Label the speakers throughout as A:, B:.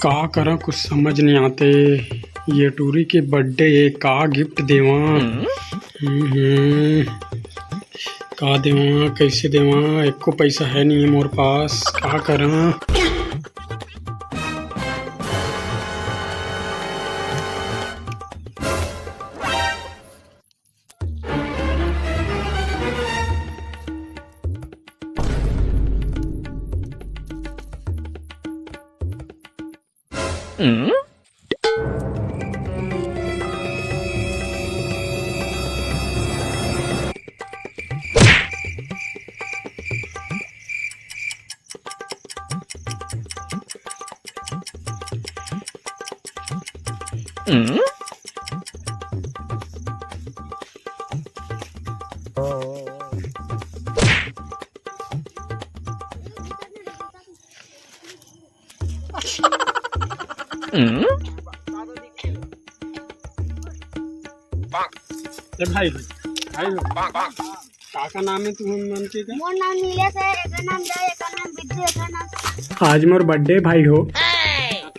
A: का करा कुछ समझ नहीं आते। ये टूरी के बर्थडे है, का गिफ्ट देवा, का देवा, कैसे देवा, एको पैसा है नहीं है मोर पास, का करा। भाई का नाम है तुम्हारे मन के का?
B: मोर नाम नीलेश है, एकर नाम जय, एकर नाम विद्यु, एकर नाम।
A: आज मोर बर्थडे भाई हो।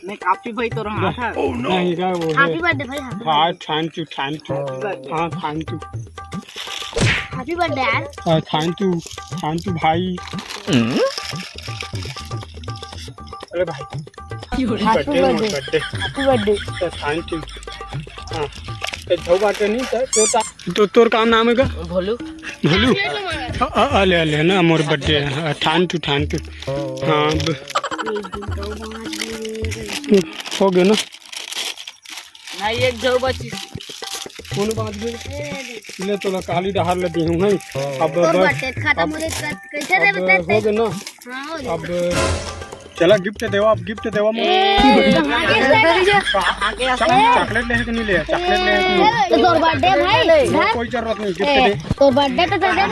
C: मैं काफी भाई तो रहा था।
A: नहीं का वो है।
B: हैप्पी बर्थडे भाई।
A: हाँ थैंक यू थैंक यू। हाँ थैंक यू।
B: हैप्पी बर्थडे यार।
A: थैंक यू भाई। अरे भाई
B: happy birthday. Happy birthday.
A: Thank you. हाँ तो बाटे नहीं था तो तोर का नाम है का?
C: भोलू।
A: भोलू अले ना मोर बर्थडे। Thank you. हाँ हो गया ना?
C: नहीं एक जो बची
A: कौन बात भी ले तो काली डहार ले दी हूँ नहीं। अब
B: खत्म हो गया, कैसे दे बता?
A: हो गया ना?
B: हां हो गया।
A: अब चला गिफ्ट देवा, अब गिफ्ट देवा चॉकलेट ले के नहीं ले, चॉकलेट ले
B: तो तोर बर्थडे भाई,
A: कोई जरूरत नहीं गिफ्ट दे।
B: तोर बर्थडे तो दे दे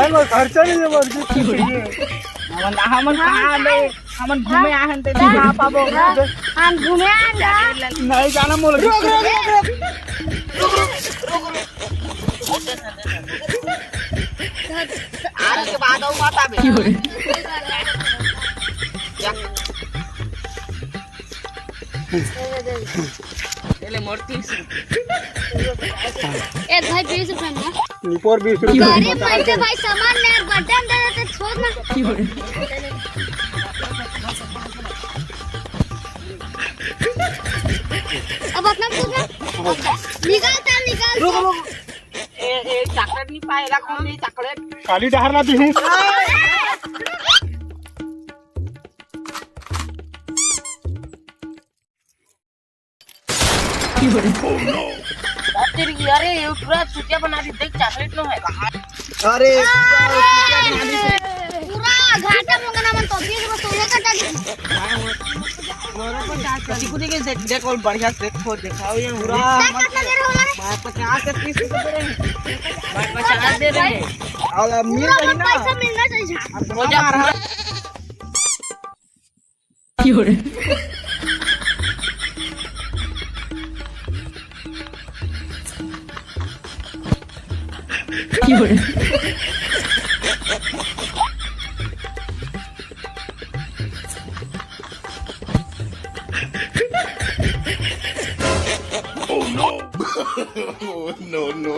A: ना खर्चा नहीं है गिफ्ट।
C: हमन घूमे आहन ते ना पाबो।
B: हम घूमे आंगा
A: नहीं जाना मोल।
C: आज के बाद और मत आबे। चले मूर्ति से
B: ए भाई 20 रुपए में
A: निपोर 20 रुपए।
B: अरे पैसे भाई सामान में बर्थडे दे देते, छोड़ ना। अब अपना निकाल।
C: रुक ए चॉकलेट नहीं पाएगा कौन? नहीं चॉकलेट
A: काली डहार ला दी हूँ।
C: तेरी अरे ये पूरा चुटिया बना दी, देख चॉकलेट नो है।
A: अरे
B: पूरा घाटा मंगना मन तो 20 रुपए सोने का टाइम।
C: किसी को देख और बढ़िया से देखो दिखाओ ये पूरा।
B: कितना देर हो रहा है?
C: 50 से 30 रुपए दे रहे हैं। 50 दे रहे हैं और अब मिल रही ना।
B: पैसा मिलना चाहिए।
C: हो जा रहा
D: Oh no! No.